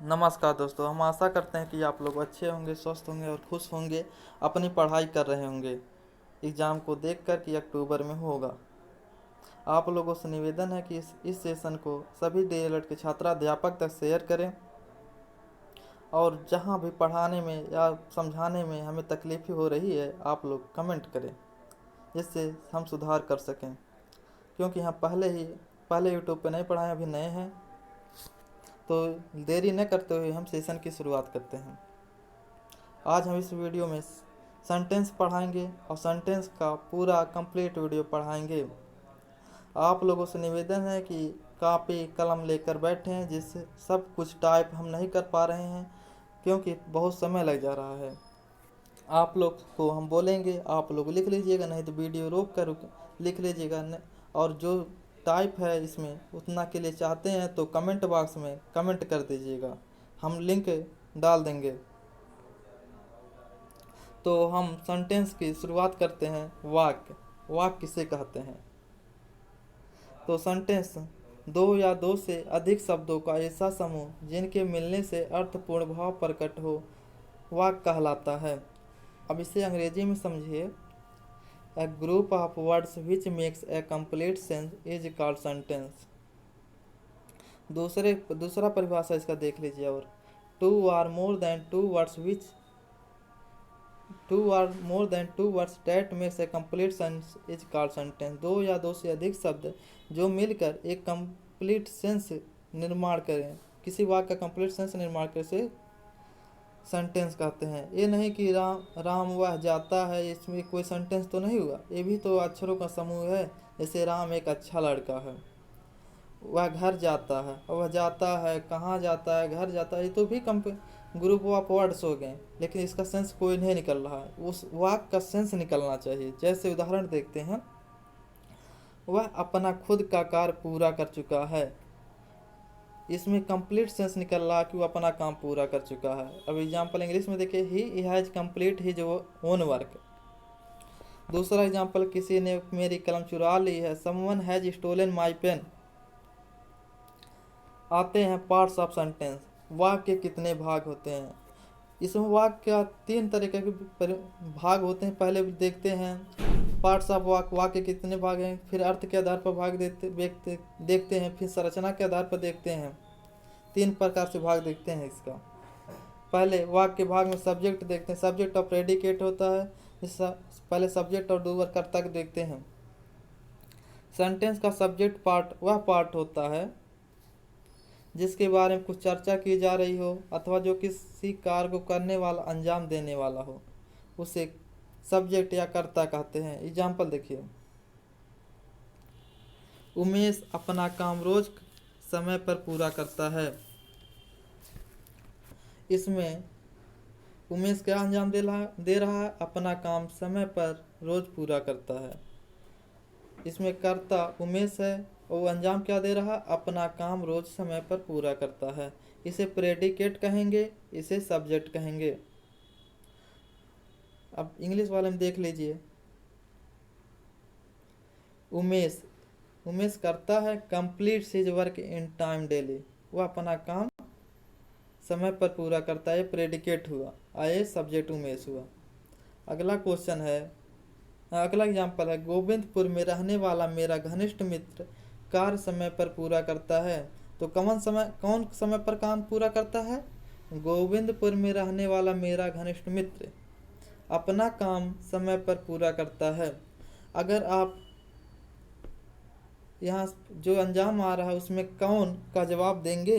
नमस्कार दोस्तों, हम आशा करते हैं कि आप लोग अच्छे होंगे, स्वस्थ होंगे और खुश होंगे। अपनी पढ़ाई कर रहे होंगे एग्ज़ाम को देखकर कि अक्टूबर में होगा। आप लोगों से निवेदन है कि इस सेशन को सभी डीएलएड के छात्राध्यापक तक शेयर करें और जहां भी पढ़ाने में या समझाने में हमें तकलीफ़ हो रही है, आप लोग कमेंट करें जिससे हम सुधार कर सकें। क्योंकि हम पहले यूट्यूब पे नहीं पढ़ाएं, अभी नए हैं। तो देरी न करते हुए हम सेशन की शुरुआत करते हैं। आज हम इस वीडियो में सेंटेंस पढ़ाएंगे और सेंटेंस का पूरा कंप्लीट वीडियो पढ़ाएंगे। आप लोगों से निवेदन है कि कॉपी कलम लेकर बैठें, जिससे सब कुछ टाइप हम नहीं कर पा रहे हैं क्योंकि बहुत समय लग जा रहा है। आप लोग को हम बोलेंगे, आप लोग लिख लीजिएगा, नहीं तो वीडियो रोक कर लिख लीजिएगा। और जो टाइप है इसमें उतना के लिए चाहते हैं तो कमेंट बॉक्स में कमेंट कर दीजिएगा, हम लिंक डाल देंगे। तो हम सेंटेंस की शुरुआत करते हैं। वाक्य वाक्य किसे कहते हैं? तो सेंटेंस दो या दो से अधिक शब्दों का ऐसा समूह जिनके मिलने से अर्थपूर्ण भाव प्रकट हो, वाक्य कहलाता है। अब इसे अंग्रेजी में समझिए। A group of words which makes a complete sense is called sentence. दूसरा परिभाषा इसका देख लीजिए। और two or more than two words that makes a complete sense is called sentence. दो या दो से अधिक शब्द जो मिलकर एक कंप्लीट सेंस निर्माण करें, किसी वाक्य का कंप्लीट सेंस निर्माण करें, से सेंटेंस कहते हैं। ये नहीं कि राम वह जाता है, इसमें कोई सेंटेंस तो नहीं हुआ, ये भी तो अक्षरों का समूह है। जैसे राम एक अच्छा लड़का है, वह घर जाता है, वह जाता है, कहाँ जाता है, घर जाता है, ये तो भी ग्रुप ऑफ वर्ड्स हो गए, लेकिन इसका सेंस कोई नहीं निकल रहा है। उस वाक्य का सेंस निकलना चाहिए। जैसे उदाहरण देखते हैं, वह अपना खुद का कार्य पूरा कर चुका है। इसमें कंप्लीट सेंस निकल रहा कि वो अपना काम पूरा कर चुका है। अब एग्जांपल इंग्लिश में देखिए, he has complete his own work. दूसरा एग्जांपल, किसी ने मेरी कलम चुरा ली है। Someone has stolen my pen. आते हैं पार्ट्स ऑफ सेंटेंस। वाक्य के कितने भाग होते हैं? इसमें वाक्य का तीन तरीके के भाग होते हैं। पहले देखते हैं पार्ट्स ऑफ वाक्य के कितने भाग हैं, फिर अर्थ के आधार पर भाग देखते हैं, फिर संरचना के आधार पर देखते हैं। तीन प्रकार से भाग देखते हैं इसका। पहले वाक्य के भाग में सब्जेक्ट देखते हैं। सब्जेक्ट और प्रेडिकेट होता है। पहले सब्जेक्ट और डूवर कर्ता को देखते हैं। सेंटेंस का सब्जेक्ट पार्ट वह पार्ट होता है जिसके बारे में कुछ चर्चा की जा रही हो अथवा जो किसी कार्य को करने वाला अंजाम देने वाला हो, उसे सब्जेक्ट या कर्ता कहते हैं। एग्जाम्पल देखिए, उमेश अपना काम रोज समय पर पूरा करता है। इसमें उमेश क्या अंजाम दे रहा है? अपना काम समय पर रोज पूरा करता है। इसमें कर्ता उमेश है और वो अंजाम क्या दे रहा? अपना काम रोज समय पर पूरा करता है। इसे प्रेडिकेट कहेंगे, इसे सब्जेक्ट कहेंगे। अब इंग्लिश वाले में देख लीजिए, उमेश उमेश करता है complete his work in time daily. वह अपना काम समय पर पूरा करता है, प्रेडिकेट हुआ। आए सब्जेक्ट उमेश हुआ। अगला क्वेश्चन है, अगला एग्जाम्पल है, गोविंदपुर में रहने वाला मेरा घनिष्ठ मित्र कार्य समय पर पूरा करता है। तो कौन समय पर काम पूरा करता है? गोविंदपुर में रहने वाला मेरा घनिष्ठ मित्र अपना काम समय पर पूरा करता है। अगर आप यहाँ जो अंजाम आ रहा है उसमें कौन का जवाब देंगे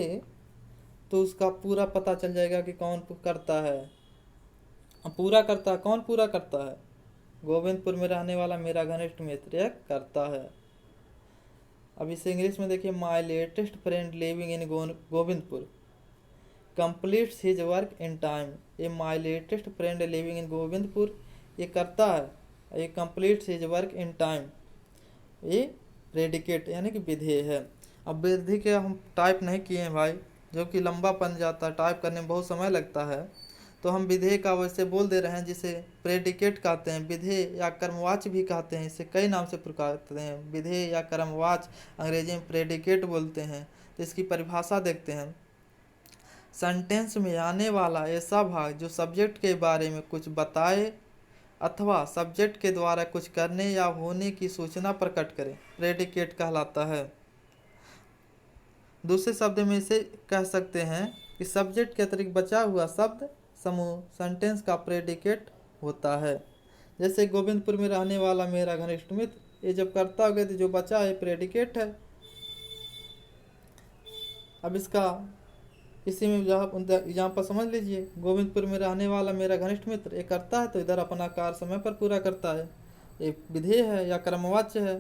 तो उसका पूरा पता चल जाएगा कि कौन करता है। कौन पूरा करता है? गोविंदपुर में रहने वाला मेरा घनिष्ठ मित्र एक करता है। अब इसे इंग्लिश में देखिए, my latest friend living in Govindpur completes his work in time. ये my latest friend living in Govindpur ये करता है, ये completes his work in time, ये प्रेडिकेट यानी कि विधेय है। अब विधि के हम टाइप नहीं किए हैं भाई, जो कि लंबा बन जाता है, टाइप करने में बहुत समय लगता है। तो हम विधेय का वैसे बोल दे रहे हैं, जिसे प्रेडिकेट कहते हैं, विधेय या कर्मवाच्य भी कहते हैं। इसे कई नाम से पुकारते हैं, विधेय या कर्मवाच्य, अंग्रेजी में प्रेडिकेट बोलते हैं। तो इसकी परिभाषा देखते हैं। सेंटेंस में आने वाला ऐसा भाग जो सब्जेक्ट के बारे में कुछ बताए अथवा सब्जेक्ट के द्वारा कुछ करने या होने की सूचना प्रकट करे प्रेडिकेट कहलाता है। दूसरे शब्द में इसे कह सकते हैं कि सब्जेक्ट के अतिरिक्त बचा हुआ शब्द समूह सेंटेंस का प्रेडिकेट होता है। जैसे गोविंदपुर में रहने वाला मेरा घनिष्ठ मित्र, ये जब करता हो गया तो जो बचा है प्रेडिकेट है। अब इसका इसी में यहाँ पर समझ लीजिए, गोविंदपुर में रहने वाला मेरा घनिष्ठ मित्र ये करता है तो इधर अपना कार्य समय पर पूरा करता है, ये विधेय है या कर्मवाच्य है।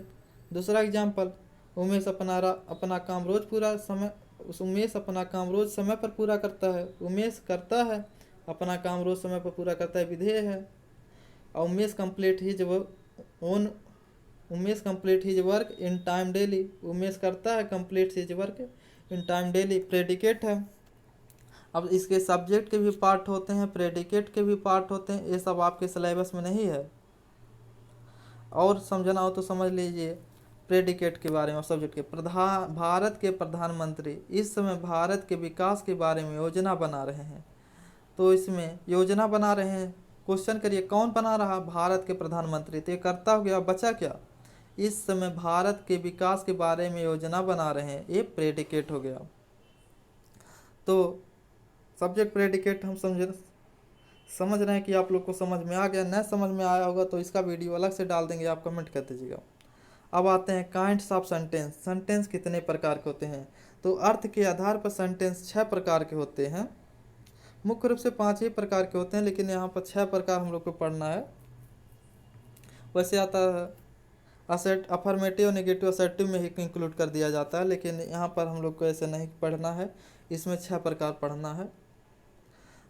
दूसरा एग्जाम्पल, उमेश अपना काम रोज पूरा समय उमेश अपना काम रोज समय पर पूरा करता है। उमेश करता है अपना काम रोज समय पर पूरा करता है, विधेय है। और Umesh complete his work in time daily. Umesh करता है complete his work in time daily, predicate है। अब इसके सब्जेक्ट के भी पार्ट होते हैं, प्रेडिकेट के भी पार्ट होते हैं, ये सब आपके सिलेबस में नहीं है। और समझना हो तो समझ लीजिए प्रेडिकेट के बारे में। सब्जेक्ट के भारत के प्रधानमंत्री इस समय भारत के विकास के बारे में योजना बना रहे हैं। तो इसमें योजना बना रहे हैं, क्वेश्चन करिए कौन बना रहा? भारत के प्रधानमंत्री। तो ये करता हो गया, बचा क्या? इस समय भारत के विकास के बारे में योजना बना रहे हैं, ये प्रेडिकेट हो गया। तो सब्जेक्ट प्रेडिकेट हम समझ रहे हैं कि आप लोग को समझ में आ गया। न समझ में आया होगा तो इसका वीडियो अलग से डाल देंगे, आप कमेंट कर दीजिएगा। अब आते हैं काइंड्स ऑफ सेंटेंस। सेंटेंस कितने प्रकार के होते हैं? तो अर्थ के आधार पर सेंटेंस 6 प्रकार के होते हैं। मुख्य रूप से 5 ही प्रकार के होते हैं, लेकिन यहाँ पर 6 प्रकार हम लोग को पढ़ना है। वैसे आता है अफर्मेटिव नेगेटिव असर्टिव में ही इंक्लूड कर दिया जाता है, लेकिन यहाँ पर हम लोग को ऐसे नहीं पढ़ना है, इसमें 6 प्रकार पढ़ना है।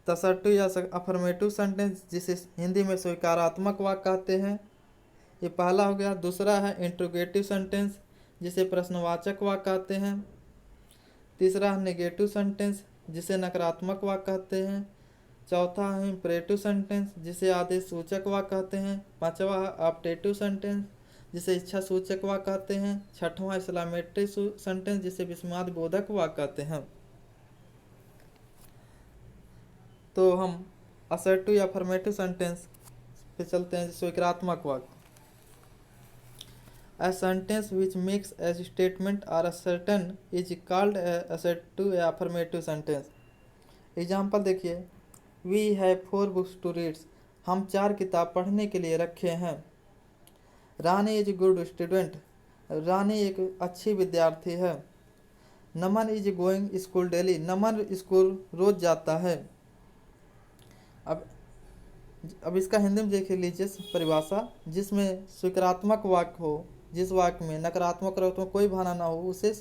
असर्टिव या अफर्मेटिव सेंटेंस, जिसे हिंदी में स्वीकारात्मक वाक्य कहते हैं, ये पहला हो गया। दूसरा है इंट्रोगेटिव सेंटेंस, जिसे प्रश्नवाचक वाक्य कहते हैं। तीसरा है नेगेटिव सेंटेंस, जिसे नकारात्मक वाक्य कहते हैं। चौथा है इंपरेटिव सेंटेंस, जिसे आदेश सूचक वाक्य कहते हैं। पांचवा है ऑप्टेटिव सेंटेंस, जिसे इच्छा सूचक वाक्य कहते हैं। छठवां एक्सक्लेमेटरी सेंटेंस, जिसे विस्मयादि बोधक वाक्य कहते हैं। तो हम असर्टिव या अफर्मेटिव सेंटेंस पे चलते हैं। स्वीकारात्मक वाक्य, A sentence which makes a statement or a certain is called a assertive या affirmative sentence. एग्जाम्पल देखिए, We have 4 books to read. हम 4 किताब पढ़ने के लिए रखे हैं। Rani is good student, Rani एक अच्छी विद्यार्थी है। Naman is going school daily, Naman school रोज जाता है। अब इसका हिंदी में देख लीजिए परिभाषा, जिसमें स्वीकारात्मक वाक्य हो, जिस वाक्य में नकारात्मक और तो कोई भावना ना हो, उसे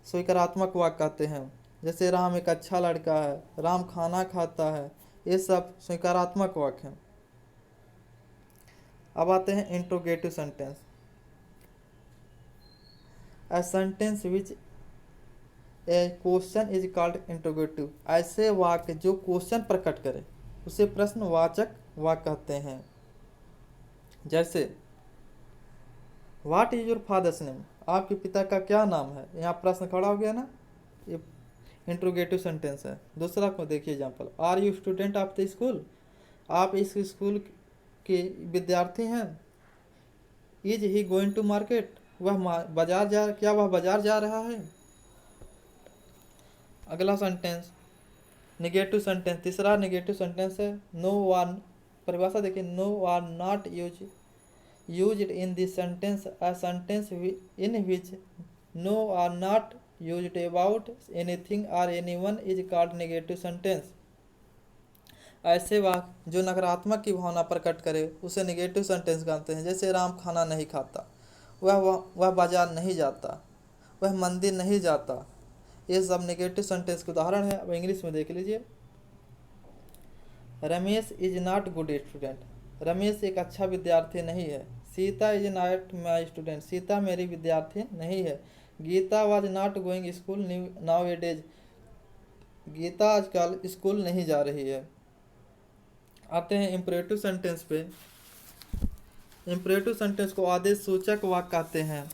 स्वीकारात्मक वाक्य कहते हैं। जैसे राम एक अच्छा लड़का है, राम खाना खाता है, ये सब स्वीकारात्मक वाक्य हैं। अब आते हैं interrogative sentence. A sentence which A question is called interrogative. ऐसे वाक्य जो क्वेश्चन प्रकट करे उसे प्रश्नवाचक वाक्य कहते हैं। जैसे what is your father's name, आपके पिता का क्या नाम है? यहाँ प्रश्न खड़ा हो गया ना, ये इंट्रोगेटिव सेंटेंस है। दूसरा को देखिए example, are you student of the school, आप इस स्कूल के विद्यार्थी हैं। Is he going to market, वह बाजार जा रहा है? अगला सेंटेंस नेगेटिव सेंटेंस, तीसरा नेगेटिव सेंटेंस है नो वन। परिभाषा देखिए, no are not used in this sentence, a sentence in which no are not used about anything or anyone is called negative sentence. ऐसे वाक्य जो नकारात्मक की भावना प्रकट करे उसे नेगेटिव सेंटेंस कहते हैं। जैसे राम खाना नहीं खाता, वह बाजार नहीं जाता, वह मंदिर नहीं जाता, ये सब नेगेटिव सेंटेंस के उदाहरण है। अब इंग्लिश में देख लीजिए, Ramesh is not good student, Ramesh एक अच्छा विद्यार्थी नहीं है। Sita is not my student, Sita मेरी विद्यार्थी नहीं है। Gita was not going school nowadays, Gita आजकल स्कूल नहीं जा रही है। आते हैं इंपरेटिव सेंटेंस पे। इंपरेटिव सेंटेंस को आदेश सूचक वाक्य कहते हैं।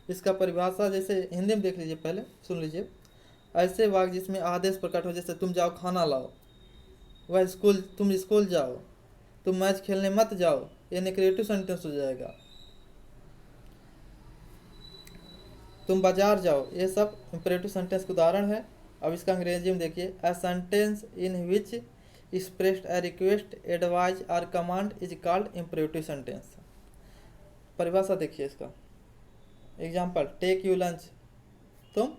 इसका परिभाषा जैसे हिंदी में देख लीजिए, पहले सुन लीजिए। ऐसे वाक्य जिसमें आदेश प्रकट हो, जैसे तुम जाओ खाना लाओ, वह स्कूल, तुम स्कूल जाओ, तुम मैच खेलने मत जाओ, ये नेगेटिव सेंटेंस हो जाएगा। तुम बाजार जाओ, ये सब इंपरेटिव सेंटेंस के उदाहरण है। अब इसका अंग्रेजी में देखिए, a sentence in which expressed a request, advise और command is called imperative sentence. परिभाषा देखिए इसका। एग्जाम्पल, टेक यू लंच, तुम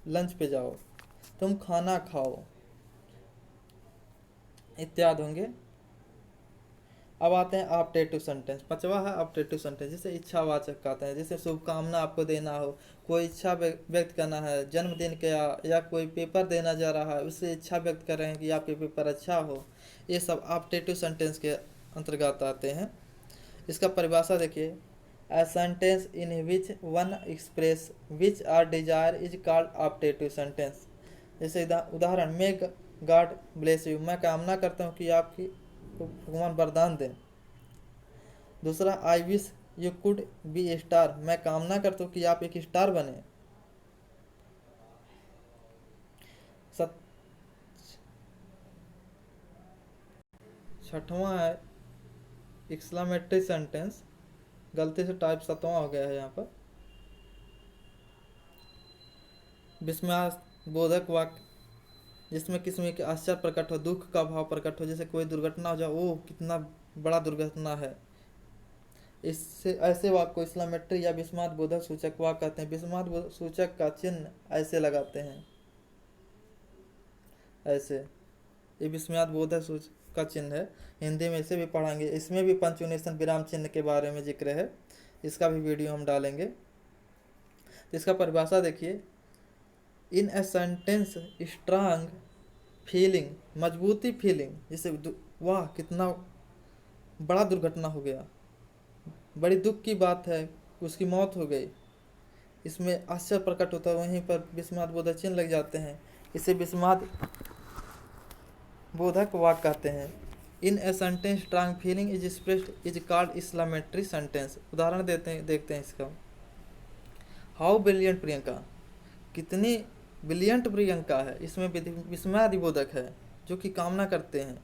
लंच पे जाओ, तुम खाना खाओ, इत्यादि होंगे। अब आते हैं ऑप्टेटिव सेंटेंस। पांचवा है ऑप्टेटिव सेंटेंस, जिसे इच्छावाचक कहते हैं। जैसे शुभकामना आपको देना हो, कोई इच्छा व्यक्त करना है, जन्मदिन का या कोई पेपर देना जा रहा है, उससे इच्छा व्यक्त कर रहे हैं कि आपके पेपर अच्छा हो, ये सब ऑप्टेटिव सेंटेंस के अंतर्गत आते हैं। इसका परिभाषा देखिए, A sentence in which one express which or desire is called optative sentence। जैसे उदाहरण, मे गॉड ब्लेस यू, मैं कामना करता हूँ कि आपकी भगवान वरदान दें। दूसरा, I wish you could be A star, मैं कामना करता हूँ कि आप एक स्टार बने। छठवां है एक्सक्लेमेटरी सेंटेंस, गलती से टाइप 7वां हो गया है यहाँ पर। विस्मयास्पद वाक्य, जिसमें किसी के आश्चर्य प्रकट हो, दुख का भाव प्रकट हो, जैसे कोई दुर्घटना हो जाए, ओह कितना बड़ा दुर्घटना है। इससे ऐसे वाक्य को एक्सक्लेमेटरी या विस्मयास्पद सूचक वाक्य कहते हैं। विस्मयास्पद सूचक का चिन्ह ऐसे लगाते हैं, ऐसे, ये विस्मयास्पद सूचक का चिन्ह है। हिंदी में इसे भी पढ़ाएंगे, इसमें भी पंक्चुएशन विराम चिन्ह के बारे में जिक्र है, इसका भी वीडियो हम डालेंगे। तो इसका परिभाषा देखिए, इन ए सेंटेंस स्ट्रांग फीलिंग, मजबूती फीलिंग, जैसे वाह कितना बड़ा दुर्घटना हो गया, बड़ी दुख की बात है, उसकी मौत हो गई, इसमें आश्चर्य प्रकट होता है, वहीं पर विस्मयास्पद चिन्ह लग जाते हैं, इसे विस्मयास्पद बोधक वाक्य कहते हैं। In a sentence strong feeling is expressed is called exclamatory sentence. उदाहरण देखते हैं इसका। हाउ ब्रिलियंट प्रियंका, कितनी ब्रिलियंट प्रियंका है, इसमें विस्मयादिबोधक है, जो कि कामना करते हैं।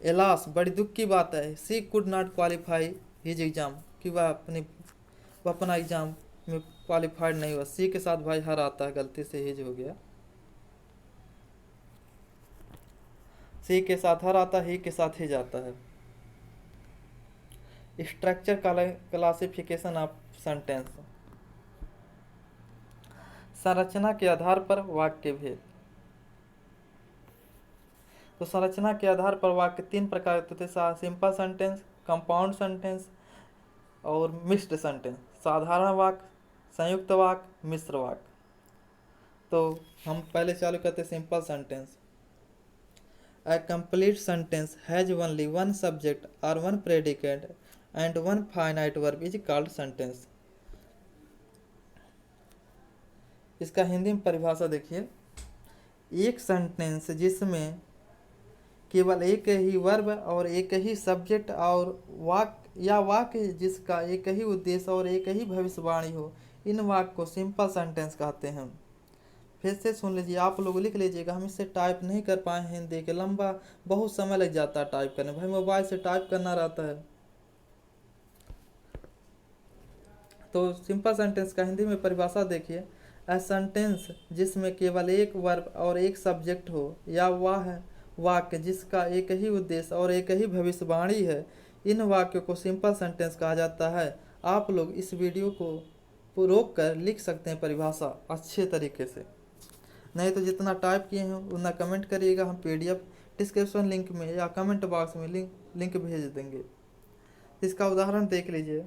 एलास, बड़ी दुख की बात है, she could not qualify his exam, कि वह अपना एग्जाम में क्वालिफाइड नहीं हुआ। सी के साथ भाई हर आता है, गलती से हिज हो गया, सी के साथ हर आता है, ही के साथ हिज आता है। स्ट्रक्चर क्लासिफिकेशन ऑफ सेंटेंस, संरचना के आधार पर वाक्य भेद। तो संरचना के आधार पर वाक्य 3 प्रकार के होते हैं, सिंपल सेंटेंस, कंपाउंड सेंटेंस और मिक्स्ड सेंटेंस। साधारण वाक्य, संयुक्त वाक्य, मिश्र वाक्य। तो हम पहले चालू करते हैं simple sentence. A complete sentence has only one subject or one predicate and one finite verb is called sentence। इसका हिंदी में परिभाषा देखिए, एक सेंटेंस जिसमें केवल एक ही वर्ब और एक ही सब्जेक्ट और वाक्य जिसका एक ही उद्देश्य और एक ही भविष्यवाणी हो, इन वाक्य को सिंपल सेंटेंस कहते हैं। फिर से सुन लीजिए, आप लोग लिख लीजिएगा, हम इससे टाइप नहीं कर पाए हैं हिंदी के, लंबा बहुत समय लग जाता है टाइप करने, भाई मोबाइल से टाइप करना रहता है। तो सिंपल सेंटेंस का हिंदी में परिभाषा देखिए, अ सेंटेंस जिसमें केवल एक वर्ब और एक सब्जेक्ट हो, या वह वाक्य जिसका एक ही उद्देश्य और एक ही भविष्यवाणी है, इन वाक्यों को सिंपल सेंटेंस कहा जाता है। आप लोग इस वीडियो को रोक कर लिख सकते हैं परिभाषा अच्छे तरीके से, नहीं तो जितना टाइप किए हैं उतना कमेंट करिएगा, हम PDF डिस्क्रिप्शन लिंक में या कमेंट बॉक्स में लिंक भेज देंगे। इसका उदाहरण देख लीजिए,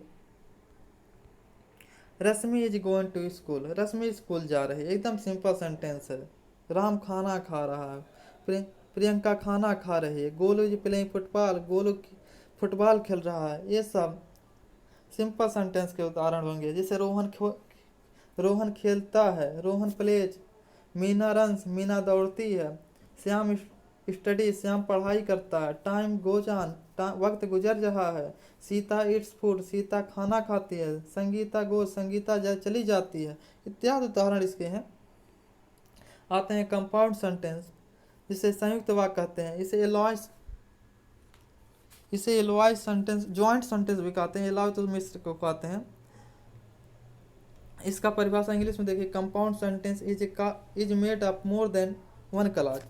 Rashmi is going to school, Rashmi school जा रही है, एकदम सिंपल सेंटेंस है। राम खाना खा रहा है, प्रियंका खाना खा रही है। Golu is playing football, Golu football खेल रहा है। ये सब सिंपल सेंटेंस के उदाहरण होंगे। जैसे रोहन खेलता है, रोहन प्लेज। मीना रन्स, मीना दौड़ती है। श्याम स्टडी, श्याम पढ़ाई करता है। टाइम गोज ऑन, वक्त गुजर रहा है। सीता ईट्स फूड, सीता खाना खाती है। संगीता गोज, संगीता चली जाती है। इत्यादि उदाहरण इसके हैं। आते हैं कंपाउंड सेंटेंस, जिसे संयुक्त वाक्य कहते हैं। इसे एलॉय सेंटेंस, जॉइंट सेंटेंस भी कहते हैं। एलॉय तो मिश्र को कहते हैं। इसका परिभाषा इंग्लिश में देखिए, compound sentence is made up more than one clause.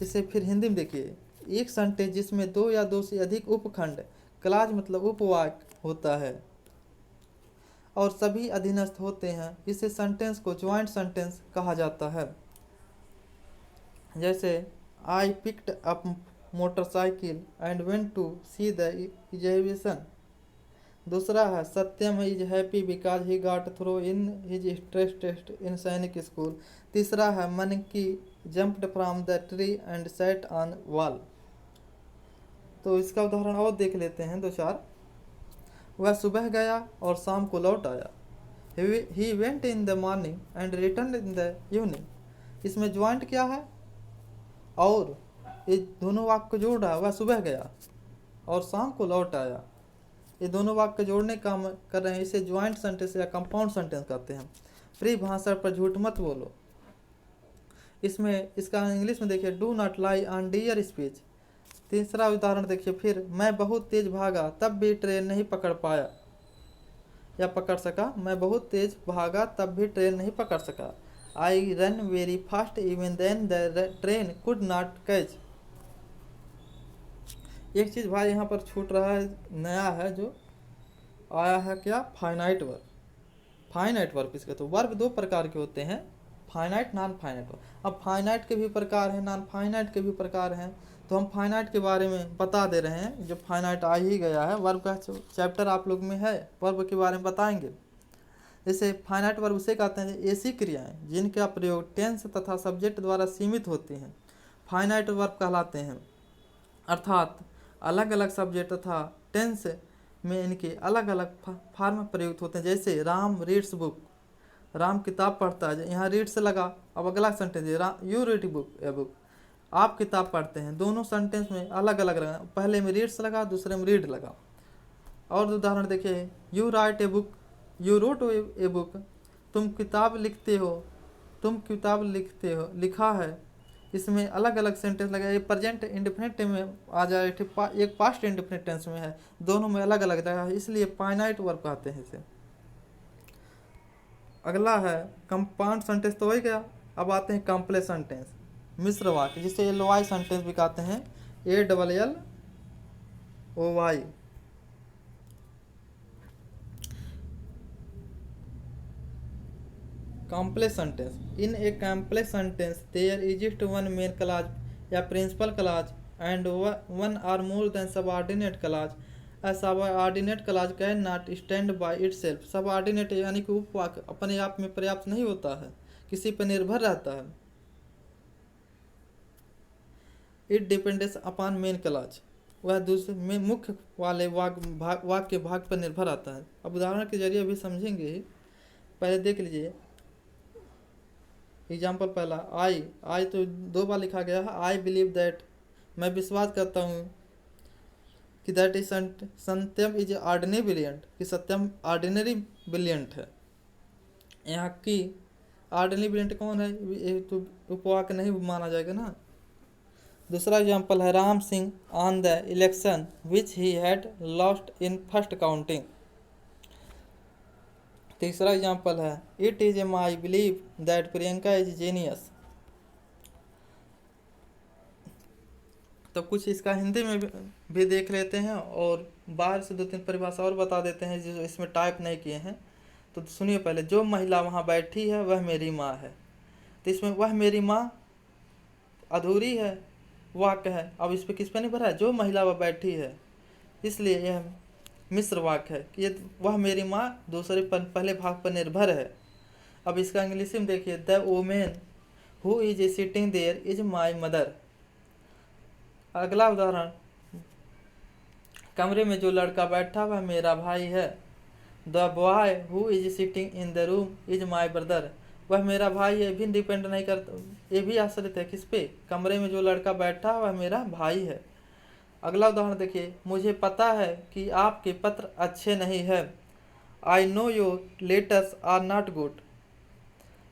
इसे फिर हिंदी में देखिए, एक सेंटेंस जिसमें दो या दो से अधिक उपखंड, क्लॉज मतलब उपवाक्य होता है, और सभी अधीनस्थ होते हैं, इसे सेंटेंस को ज्वाइंट सेंटेंस कहा जाता है। जैसे I picked up motorcycle and went to see the exhibition. दूसरा है Satyam is happy because he got through in his stress test in Sainik school. तीसरा है monkey jumped from the tree and sat on wall. तो इसका उदाहरण और देख लेते हैं दो चार। वह सुबह गया और शाम को लौट आया। He went in the morning and return in the evening. इसमें ज्वाइंट क्या है, और ये दोनों वाक्य को जोड़ रहा है। वह सुबह गया और शाम को लौट आया, ये दोनों वाक्य जोड़ने काम कर रहे हैं। इसे ज्वाइंट सेंटेंस या कंपाउंड सेंटेंस कहते हैं। फ्री भाषा पर झूठ मत बोलो। इसमें इसका इंग्लिश में देखिए, do not lie on dear speech. तीसरा उदाहरण देखिए फिर, मैं बहुत तेज भागा तब भी ट्रेन नहीं पकड़ पाया या पकड़ सका। मैं बहुत तेज भागा तब भी ट्रेन नहीं पकड़ सका। I run very fast even then the train could not catch. एक चीज़ भाई यहाँ पर छूट रहा है, नया है जो आया है, क्या, फाइनाइट वर्ब। फाइनाइट वर्ब किसके, तो वर्ब दो प्रकार के होते हैं, फाइनाइट नॉन फाइनाइट। अब फाइनाइट के भी प्रकार हैं, नॉन फाइनाइट के भी प्रकार हैं, तो हम फाइनाइट के बारे में बता दे रहे हैं। जो फाइनाइट आ ही गया है, वर्ब का चैप्टर आप लोग में है, वर्ब के बारे में बताएंगे। जैसे फाइनाइट वर्ब उसे कहते हैं ऐसी क्रियाएं जिनका प्रयोग टेंस तथा सब्जेक्ट द्वारा सीमित होती हैं, फाइनाइट वर्ब कहलाते हैं। अर्थात अलग अलग सब्जेक्ट तथा टेंस में इनके अलग अलग फॉर्म प्रयुक्त होते हैं। जैसे राम रीड्स बुक, राम किताब पढ़ता है, यहाँ रीड से लगा। अब अगला सेंटेंस है you read book, a book, आप किताब पढ़ते हैं। दोनों सेंटेंस में अलग अलग लगा, पहले में रीड्स लगा, दूसरे में रीड लगा। और उदाहरण देखिए, you right a book, you wrote a book, तुम किताब लिखते हो, तुम किताब लिखते हो, लिखा है। इसमें अलग अलग सेंटेंस लगा। ये प्रेजेंट इंडेफिनिट में आ जाए, एक पास्ट इंडेफिनिट टेंस में है, दोनों में अलग अलग जगह है, इसलिए फाइनाइट वर्ब कहते हैं इसे। अगला है कंपाउंड सेंटेंस, तो हो गया। अब आते हैं कॉम्प्लेक्स सेंटेंस, मिश्र वाक्य, जिसे एलओआई सेंटेंस भी कहते हैं, ALLOY। Complex sentence, in a complex sentence there exist one main clause या principal clause and one or more than subordinate clause. A subordinate clause can not stand by itself. Subordinate यानी कि उपवाक्य अपने आप में पर्याप्त नहीं होता है, किसी पर निर्भर रहता है। It depends upon main clause, वह दूसरे में मुख्य वाले वाक्य भाग पर निर्भर आता है। अब उदाहरण के जरिए भी समझेंगे ही, पहले देख लीजिए। एग्जाम्पल पहला, आई तो दो बार लिखा गया है। आई बिलीव दैट, मैं विश्वास करता हूँ कि that is Satyam is ordinary brilliant, कि सत्यम ऑर्डिनरी ब्रिलियंट है। यहाँ की ऑर्डिनरी ब्रिलियंट कौन है, ये तो उपवाक्य नहीं माना जाएगा ना। दूसरा एग्जाम्पल है, Ram Singh on the election which he had lost in first counting. तीसरा एग्जाम्पल है, it is a my believe that Priyanka is genius. तो कुछ इसका हिंदी में भी देख लेते हैं, और बाहर से दो तीन परिभाषा और बता देते हैं जो इसमें टाइप नहीं किए हैं। तो सुनिए पहले, जो महिला वहाँ बैठी है वह मेरी माँ है। तो इसमें वह मेरी माँ अधूरी है, वाक्य है। अब इस पर किस पे निर्भर है, जो महिला वह बैठी है, इसलिए यह मिश्र वाक्य है कि ये वह मेरी माँ दूसरे पहले भाग पर निर्भर है। अब इसका इंग्लिश में देखिए, the women who is sitting there is my mother. अगला उदाहरण, कमरे में जो लड़का बैठा वह मेरा भाई है। The boy who is sitting in the room is my brother, वह मेरा भाई है। भी डिपेंड नहीं करता, ये भी आश्रित है किस पे, कमरे में जो लड़का बैठा वह मेरा भाई है। अगला उदाहरण देखिए, मुझे पता है कि आपके पत्र अच्छे नहीं है। I know your letters are not good.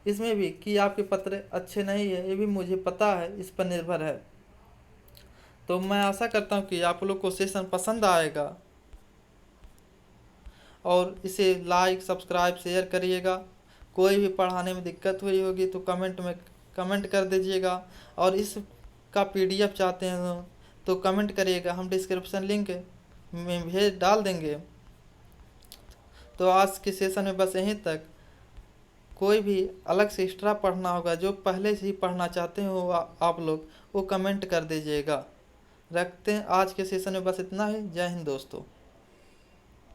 इसमें भी कि आपके पत्र अच्छे नहीं है, ये भी मुझे पता है, इस पर निर्भर है। तो मैं आशा करता हूँ कि आप लोग को सेशन पसंद आएगा, और इसे लाइक सब्सक्राइब शेयर करिएगा। कोई भी पढ़ाने में दिक्कत हुई होगी तो कमेंट में कमेंट कर दीजिएगा, और इसका पीडीएफ चाहते हैं तो कमेंट करिएगा, हम डिस्क्रिप्शन लिंक में भेज डाल देंगे। तो आज के सेशन में बस यहीं तक। कोई भी अलग से एक्स्ट्रा पढ़ना होगा, जो पहले से ही पढ़ना चाहते हो आप लोग, वो कमेंट कर दीजिएगा। रखते हैं आज के सेशन में बस इतना ही। जय हिंद दोस्तों।